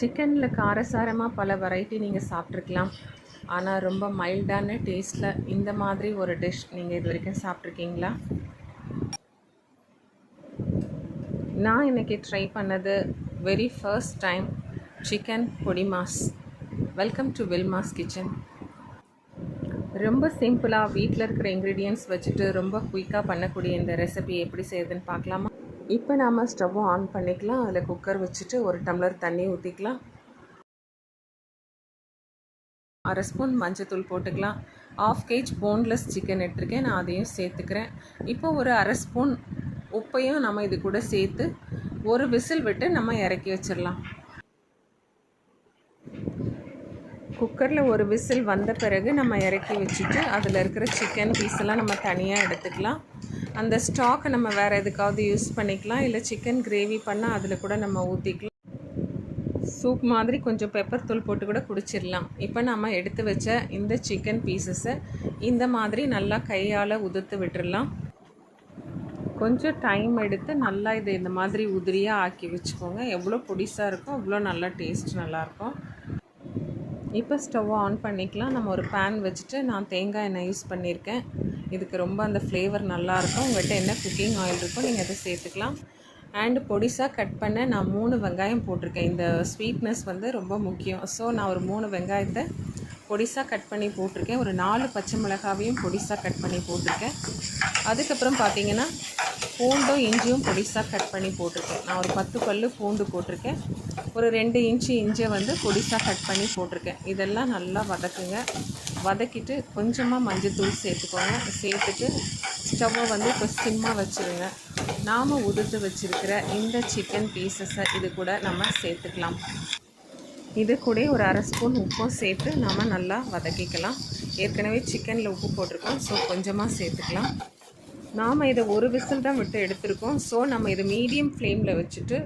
சிக்கனில் காரசாரமாக பல வெரைட்டி நீங்கள் சாப்பிட்ருக்கலாம். ஆனால் ரொம்ப மைல்டான டேஸ்ட்டில் இந்த மாதிரி ஒரு டிஷ் நீங்கள் இது வரைக்கும் சாப்பிட்ருக்கீங்களா? நான் இன்றைக்கி ட்ரை பண்ணது வெரி ஃபர்ஸ்ட் டைம் சிக்கன் பொடி மாஸ். வெல்கம் டு வில்மாஸ் கிச்சன். ரொம்ப சிம்பிளாக வீட்டில் இருக்கிற இன்க்ரீடியன்ட்ஸ் வச்சுட்டு ரொம்ப குயிக்காக பண்ணக்கூடிய இந்த ரெசிபி எப்படி செய்யுதுன்னு பார்க்கலாமா? இப்போ நாம் ஸ்டவ்வை ஆன் பண்ணிக்கலாம். அதில் குக்கர் வச்சுட்டு ஒரு டம்ளர் தண்ணி ஊற்றிக்கலாம். 1/2 ஸ்பூன் மஞ்சத்தூள் போட்டுக்கலாம். 1/2 kg போன்லெஸ் சிக்கன் எடுத்துருக்கேன், நான் அதையும் சேர்த்துக்கிறேன். இப்போ ஒரு 1/2 ஸ்பூன் உப்பையும் நம்ம இது கூட சேர்த்து ஒரு விசில் விட்டு நம்ம இறக்கி வச்சிடலாம். குக்கரில் ஒரு விசில் வந்த பிறகு நம்ம இறக்கி வச்சுட்டு அதில் இருக்கிற சிக்கன் பீஸெல்லாம் நம்ம தனியாக எடுத்துக்கலாம். அந்த ஸ்டாக்கை நம்ம வேறு எதுக்காவது யூஸ் பண்ணிக்கலாம், இல்லை சிக்கன் கிரேவி பண்ணால் அதில் கூட நம்ம ஊற்றிக்கலாம். சூப் மாதிரி கொஞ்சம் பெப்பர் தூள் போட்டு கூட குடிச்சிடலாம். இப்போ நம்ம எடுத்து வச்ச இந்த சிக்கன் பீசஸை இந்த மாதிரி நல்லா கையால் உதுத்து விட்டுடலாம். கொஞ்சம் டைம் எடுத்து நல்லா இதை இந்த மாதிரி உதிரியாக ஆக்கி வச்சுக்கோங்க. எவ்வளோ பொடிசாக இருக்கும் அவ்வளோ நல்லா டேஸ்ட் நல்லாயிருக்கும். இப்போ ஸ்டவ்வை ஆன் பண்ணிக்கலாம். நம்ம ஒரு பேன் வச்சுட்டு நான் தேங்காய் எண்ணெய் யூஸ் பண்ணியிருக்கேன். இதுக்கு ரொம்ப அந்த ஃப்ளேவர் நல்லாயிருக்கும். உங்கள்கிட்ட என்ன குக்கிங் ஆயில் இருக்கோ நீங்கள் அதை சேர்த்துக்கலாம். அண்டு பொடிசாக கட் பண்ண நான் 3 வெங்காயம் போட்டிருக்கேன். இந்த ஸ்வீட்னஸ் வந்து ரொம்ப முக்கியம். ஸோ நான் ஒரு 3 வெங்காயத்தை பொடிசாக கட் பண்ணி போட்டிருக்கேன். ஒரு 4 பச்சை மிளகாவையும் பொடிசாக கட் பண்ணி போட்டிருக்கேன். அதுக்கப்புறம் பார்த்திங்கன்னா பூண்டும் இஞ்சியும் பொடிசாக கட் பண்ணி போட்டிருக்கேன். நான் ஒரு 10 பல் பூண்டு போட்டிருக்கேன். ஒரு 2 இன்ச்சு இஞ்சியை வந்து பொடிசாக கட் பண்ணி போட்டிருக்கேன். இதெல்லாம் நல்லா வதக்குங்க. வதக்கிட்டு கொஞ்சமாக மஞ்சத்தூள் சேர்த்துக்கோங்க. சேர்த்துட்டு ஸ்டவ்வை வந்து இப்போ சிம்மாக வச்சுருங்க. நாம் உதுத்து வச்சுருக்கிற இந்த சிக்கன் பீசஸை இது கூட நம்ம சேர்த்துக்கலாம். இது கூட ஒரு 1/2 ஸ்பூன் உப்பும் சேர்த்து நாம் நல்லா வதக்கிக்கலாம். ஏற்கனவே சிக்கனில் உப்பு போட்டிருக்கோம், ஸோ கொஞ்சமாக சேர்த்துக்கலாம். நாம் இதை ஒரு விசில் தான் விட்டு எடுத்திருக்கோம். ஸோ நம்ம இதை மீடியம் ஃப்ளேமில் வச்சுட்டு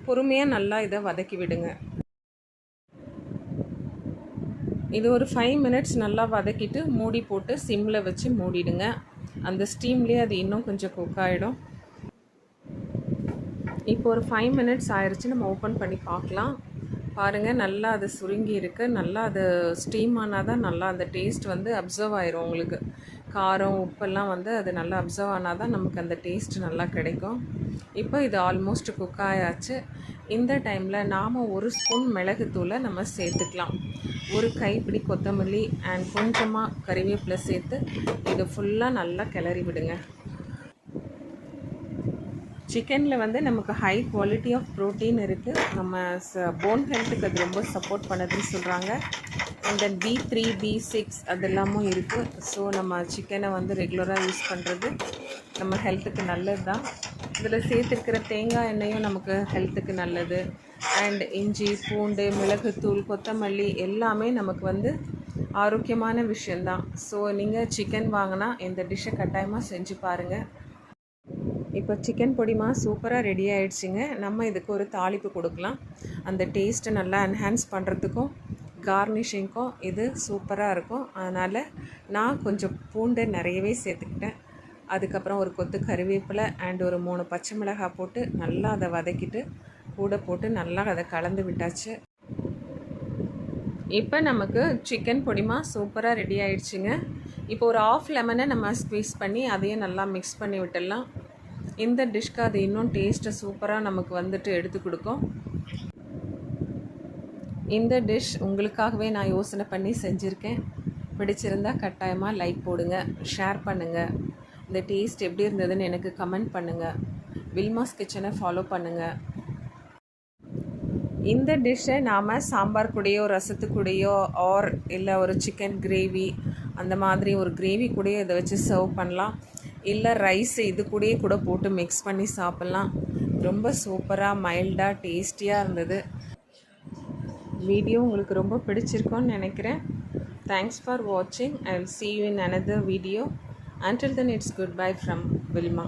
பொறுமையாக நல்லா இதை வதக்கி விடுங்க. இது ஒரு 5 மினிட்ஸ் நல்லா வதக்கிட்டு மூடி போட்டு சிம்மில் வச்சு மூடிடுங்க. அந்த ஸ்டீம்லேயே அது இன்னும் கொஞ்சம் குக் ஆகிடும். இப்போ ஒரு 5 மினிட்ஸ் ஆயிடுச்சு. நம்ம ஓப்பன் பண்ணி பார்க்கலாம். பாருங்கள், நல்லா அது சுருங்கி இருக்குது. நல்லா அது ஸ்டீம் ஆனால் தான் நல்லா அந்த டேஸ்ட் வந்து அப்சர்வ் ஆயிரும். உங்களுக்கு காரம் உப்பெல்லாம் வந்து அது நல்லா அப்சர்வ் ஆனால் தான் நமக்கு அந்த டேஸ்ட் நல்லா கிடைக்கும். இப்போ இது ஆல்மோஸ்ட் குக் ஆயாச்சு. இந்த டைமில் நாம் 1 ஸ்பூன் மிளகுத்தூளை நம்ம சேர்த்துக்கலாம். ஒரு கைப்பிடி கொத்தமல்லி அண்ட் கொஞ்சமாக கறிவேப்பிலை சேர்த்து இது ஃபுல்லாக நல்லா கிளறி விடுங்க. சிக்கனில் வந்து நமக்கு ஹை குவாலிட்டி ஆஃப் ப்ரோட்டீன் இருக்குது. நம்ம போன் ஹெல்த்துக்கு அது ரொம்ப சப்போர்ட் பண்ணுதுன்னு சொல்கிறாங்க. அந்த B3 B6 அதெல்லாமும் இருக்குது. ஸோ நம்ம சிக்கனை வந்து ரெகுலராக யூஸ் பண்ணுறது நம்ம ஹெல்த்துக்கு நல்லது தான். இதில் சேர்த்துருக்கிற தேங்காய் எண்ணெயும் நமக்கு ஹெல்த்துக்கு நல்லது. அண்ட் இஞ்சி பூண்டு மிளகுத்தூள் கொத்தமல்லி எல்லாமே நமக்கு வந்து ஆரோக்கியமான விஷயந்தான். ஸோ நீங்கள் சிக்கன் வாங்கினா இந்த டிஷ்ஷை கட்டாயமாக செஞ்சு பாருங்கள். இப்போ சிக்கன் பொடிமா சூப்பராக ரெடி ஆகிடுச்சிங்க. நம்ம இதுக்கு ஒரு தாளிப்பு கொடுக்கலாம். அந்த டேஸ்ட்டை நல்லா என்ஹான்ஸ் பண்ணுறதுக்கும் கார்னிஷிங்க்கும் இது சூப்பராக இருக்கும். அதனால் நான் கொஞ்சம் பூண்டை நிறையவே சேர்த்துக்கிட்டேன். அதுக்கப்புறம் ஒரு கொத்து கறிவேப்பிலை அண்ட் ஒரு 3 பச்சை மிளகாய் போட்டு நல்லா அதை வதக்கிட்டு கூட போட்டு நல்லா அதை கலந்து விட்டாச்சு. இப்போ நமக்கு சிக்கன் பொடிமா சூப்பராக ரெடி ஆகிடுச்சிங்க. இப்போ ஒரு 1/2 லெமனை நம்ம ஸ்க்வீஸ் பண்ணி அதையும் நல்லா மிக்ஸ் பண்ணி விட்டுடலாம். இந்த டிஷ்க்கு அது இன்னும் டேஸ்ட்டை சூப்பராக நமக்கு வந்துட்டு எடுத்து கொடுக்கும். இந்த டிஷ் உங்களுக்காகவே நான் யோசனை பண்ணி செஞ்சுருக்கேன். பிடிச்சிருந்தால் கட்டாயமாக லைக் போடுங்க, ஷேர் பண்ணுங்கள். இந்த டேஸ்ட் எப்படி இருந்ததுன்னு எனக்கு கமெண்ட் பண்ணுங்கள். வில்மாஸ் கிச்சனை ஃபாலோ பண்ணுங்கள். இந்த டிஷ்ஷை நாம் சாம்பார் கூடயோ ரசத்துக்கூடையோ ஆர் இல்லை ஒரு சிக்கன் கிரேவி அந்த மாதிரி ஒரு கிரேவி கூடயோ இதை வச்சு சர்வ் பண்ணலாம். இல்லை ரைஸ் இது கூடயே கூட போட்டு மிக்ஸ் பண்ணி சாப்பிட்லாம். ரொம்ப சூப்பராக மைல்டாக டேஸ்டியாக இருந்தது. வீடியோ உங்களுக்கு ரொம்ப பிடிச்சிருக்கோன்னு நினைக்கிறேன். தேங்க்ஸ் ஃபார் வாட்சிங். I will see you in another video. Until then, it's goodbye from Vilma.